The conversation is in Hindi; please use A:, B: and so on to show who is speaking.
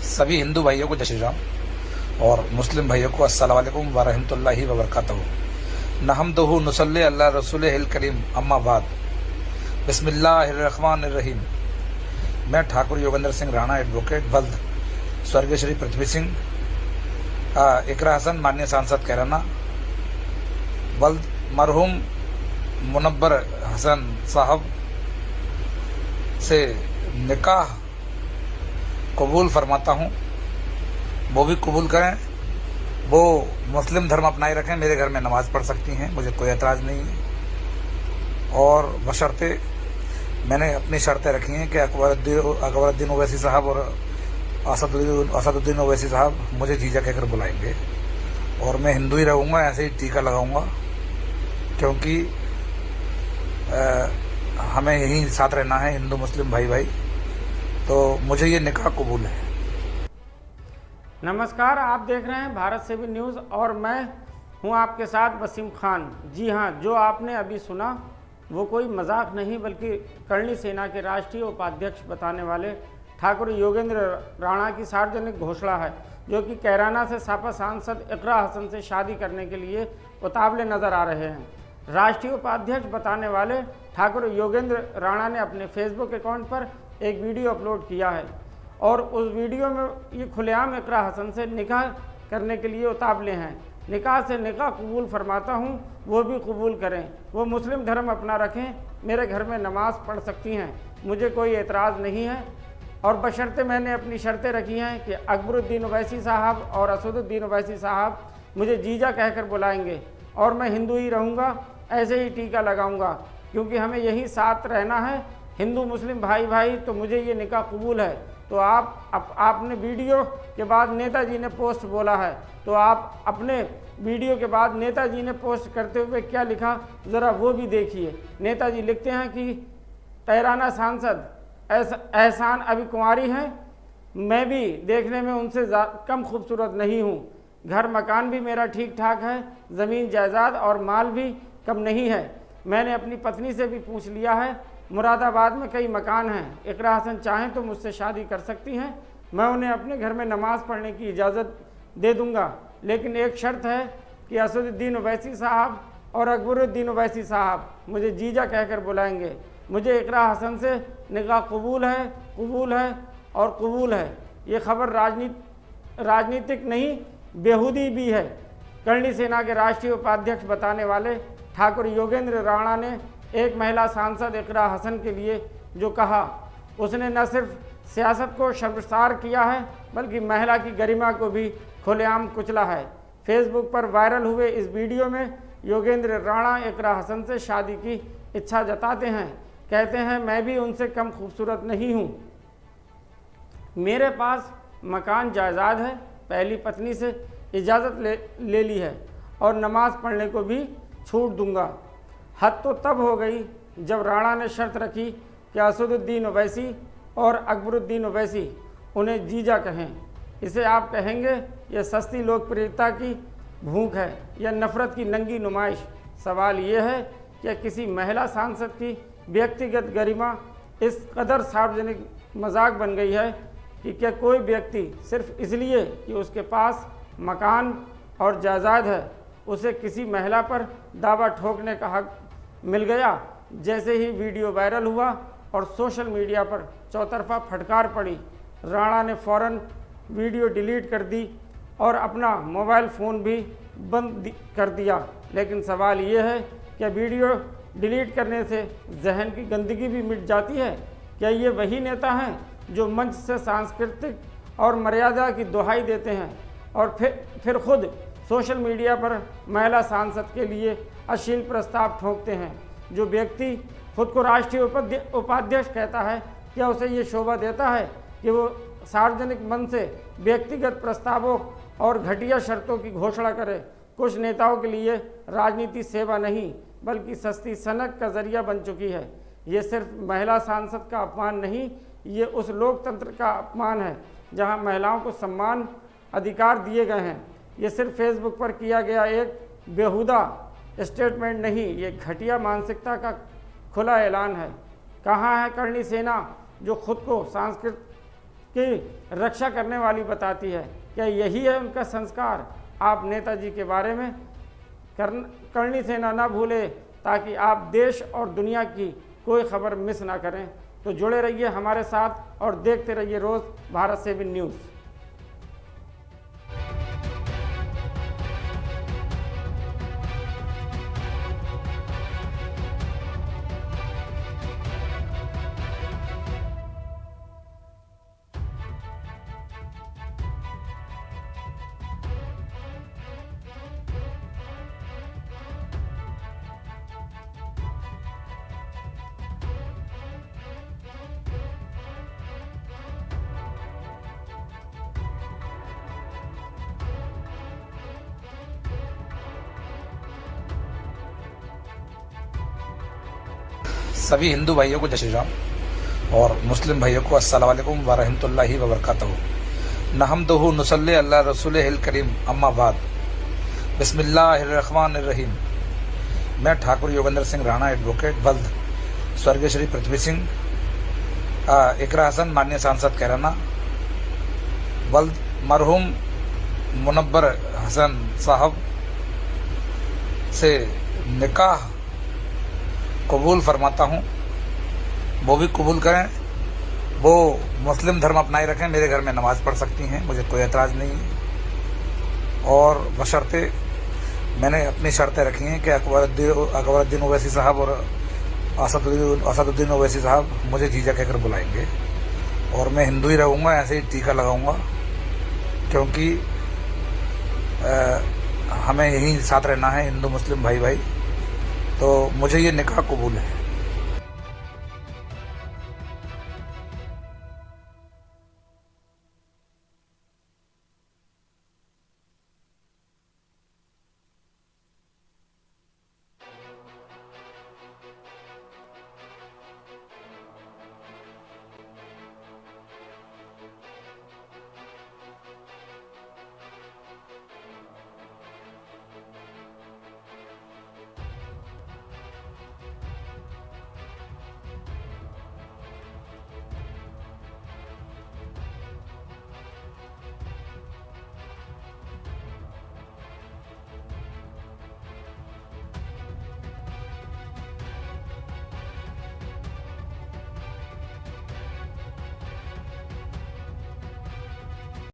A: सभी हिंदू भाइयों को जय श्री राम और मुस्लिम भाइयों को अस्सलाम वालेकुम व रहमतुल्लाहि व बरकातहू। नहमदुहु नुसल्ली अला रसूलिहिल करीम अम्मा बाद। बिस्मिल्लाहिर्रहमानिर्रहीम। मैं ठाकुर योगेंद्र सिंह राणा एडवोकेट वल्द, स्वर्गीय श्री पृथ्वी सिंह, इकरा हसन माननीय सांसद कैराना, वल्द मरहूम मुनव्वर हसन साहब से निकाह कबूल फरमाता हूँ। वो भी कबूल करें, वो मुस्लिम धर्म अपनाए रखें, मेरे घर में नमाज़ पढ़ सकती हैं, मुझे कोई एतराज़ नहीं है। और बशर्ते मैंने अपनी शर्तें रखी हैं कि अकबरुद्दीन ओवैसी साहब और असदुद्दीन ओवैसी साहब मुझे जीजा कहकर बुलाएंगे और मैं हिंदू ही रहूँगा, ऐसे ही टीका लगाऊंगा, क्योंकि हमें यहीं साथ रहना है, हिंदू मुस्लिम भाई भाई। तो मुझे ये निकाह कबूल है।
B: नमस्कार, आप देख रहे हैं भारत से भी न्यूज़ और मैं हूं आपके साथ वसीम खान। जी हां, जो आपने अभी सुना वो कोई मजाक नहीं बल्कि करणी सेना के राष्ट्रीय उपाध्यक्ष बताने वाले ठाकुर योगेंद्र राणा की सार्वजनिक घोषणा है, जो कि कैराना से सापा सांसद इकरा हसन से शादी करने के लिए उतावले नजर आ रहे हैं। राष्ट्रीय उपाध्यक्ष बताने वाले ठाकुर योगेंद्र राणा ने अपने फेसबुक अकाउंट पर एक वीडियो अपलोड किया है और उस वीडियो में ये खुलेआम इकरा हसन से निकाह करने के लिए उतावले हैं। निकाह से निकाह कबूल फरमाता हूँ, वो भी कबूल करें, वो मुस्लिम धर्म अपना रखें, मेरे घर में नमाज़ पढ़ सकती हैं, मुझे कोई एतराज़ नहीं है। और बशर्ते मैंने अपनी शर्तें रखी हैं कि अकबरुद्दीन ओवैसी साहब और असदुद्दीन ओवैसी साहब मुझे जीजा कहकर बुलाएंगे और मैं हिंदू ही रहूँगा, ऐसे ही टीका लगाऊँगा, क्योंकि हमें यही साथ रहना है, हिंदू मुस्लिम भाई भाई। तो मुझे ये निकाह कबूल है। तो आपने वीडियो के बाद नेताजी ने पोस्ट बोला है, तो आप अपने वीडियो के बाद नेताजी ने पोस्ट करते हुए क्या लिखा ज़रा वो भी देखिए। नेताजी लिखते हैं कि कैराना सांसद एहसान अभी कुंवारी हैं, मैं भी देखने में उनसे कम खूबसूरत नहीं हूँ, घर मकान भी मेरा ठीक ठाक है, ज़मीन जायदाद और माल भी कम नहीं है। मैंने अपनी पत्नी से भी पूछ लिया है, मुरादाबाद में कई मकान हैं, इकरा हसन चाहें तो मुझसे शादी कर सकती हैं, मैं उन्हें अपने घर में नमाज़ पढ़ने की इजाज़त दे दूंगा, लेकिन एक शर्त है कि असदुद्दीन ओवैसी साहब और अकबरुद्दीन ओवैसी साहब मुझे जीजा कहकर बुलाएंगे। मुझे इकरा हसन से निकाह कबूल है और कबूल है। ये खबर राजनीतिक नहीं बेहूदी भी है। करणी सेना के राष्ट्रीय उपाध्यक्ष बताने वाले ठाकुर योगेंद्र राणा ने एक महिला सांसद इकरा हसन के लिए जो कहा, उसने न सिर्फ सियासत को शर्मसार किया है बल्कि महिला की गरिमा को भी खुलेआम कुचला है। फेसबुक पर वायरल हुए इस वीडियो में योगेंद्र राणा इकरा हसन से शादी की इच्छा जताते हैं। कहते हैं, मैं भी उनसे कम खूबसूरत नहीं हूँ, मेरे पास मकान जायदाद है, पहली पत्नी से इजाज़त ले ली है और नमाज़ पढ़ने को भी छूट दूंगा। हद तो तब हो गई जब राणा ने शर्त रखी कि असदुद्दीन ओवैसी और अकबरुद्दीन ओवैसी उन्हें जीजा कहें। इसे आप कहेंगे यह सस्ती लोकप्रियता की भूख है या नफ़रत की नंगी नुमाइश। सवाल ये है कि किसी महिला सांसद की व्यक्तिगत गरिमा इस कदर सार्वजनिक मजाक बन गई है कि क्या कोई व्यक्ति सिर्फ इसलिए कि उसके पास मकान और जायदाद है उसे किसी महिला पर दावा ठोकने का हक मिल गया। जैसे ही वीडियो वायरल हुआ और सोशल मीडिया पर चौतरफा फटकार पड़ी, राणा ने फ़ौरन वीडियो डिलीट कर दी और अपना मोबाइल फ़ोन भी बंद कर दिया। लेकिन सवाल ये है, क्या वीडियो डिलीट करने से जहन की गंदगी भी मिट जाती है? क्या ये वही नेता हैं जो मंच से सांस्कृतिक और मर्यादा की दुहाई देते हैं और फिर खुद सोशल मीडिया पर महिला सांसद के लिए अश्लील प्रस्ताव ठोंकते हैं? जो व्यक्ति खुद को राष्ट्रीय उपाध्यक्ष कहता है, क्या उसे ये शोभा देता है कि वो सार्वजनिक मंच से व्यक्तिगत प्रस्तावों और घटिया शर्तों की घोषणा करे? कुछ नेताओं के लिए राजनीति सेवा नहीं बल्कि सस्ती सनक का जरिया बन चुकी है। ये सिर्फ महिला सांसद का अपमान नहीं, ये उस लोकतंत्र का अपमान है जहां महिलाओं को सम्मान अधिकार दिए गए हैं। ये सिर्फ फेसबुक पर किया गया एक बेहुदा स्टेटमेंट नहीं, ये घटिया मानसिकता का खुला ऐलान है। कहाँ है करणी सेना जो खुद को की रक्षा करने वाली बताती है। क्या यही है उनका संस्कार? आप नेताजी के बारे में करनी सेना ना भूले ताकि आप देश और दुनिया की कोई खबर मिस ना करें। तो जुड़े रहिए हमारे साथ और देखते रहिए रोज़ भारत 7 न्यूज़।
A: सभी हिंदू भाइयों को जय श्री राम और मुस्लिम भाइयों को अस्सलाम वालेकुम व रहमतुल्लाहि व बरकातहू। नहमदुहु नुसल्ली अल्ला रसूलिहिल करीम अम्मा बाद। बिस्मिल्लाहिर्रहमानिर्रहीम। मैं ठाकुर योगेंद्र सिंह राणा एडवोकेट वल्द स्वर्गीय श्री पृथ्वी सिंह इकरा हसन माननीय सांसद कैराना वल्द मरहूम मुनव्वर हसन साहब से निकाह कबूल फरमाता हूँ। वो भी कबूल करें, वो मुस्लिम धर्म अपनाए रखें, मेरे घर में नमाज़ पढ़ सकती हैं, मुझे कोई एतराज़ नहीं है। और बशर्ते मैंने अपनी शर्तें रखी हैं कि अकबरुद्दीन ओवैसी साहब और असदुद्दीन ओवैसी साहब मुझे जीजा कहकर बुलाएंगे और मैं हिंदू ही रहूँगा, ऐसे ही टीका लगाऊँगा, क्योंकि हमें यहीं साथ रहना है, हिंदू मुस्लिम भाई भाई। तो मुझे ये निकाह कबूल है।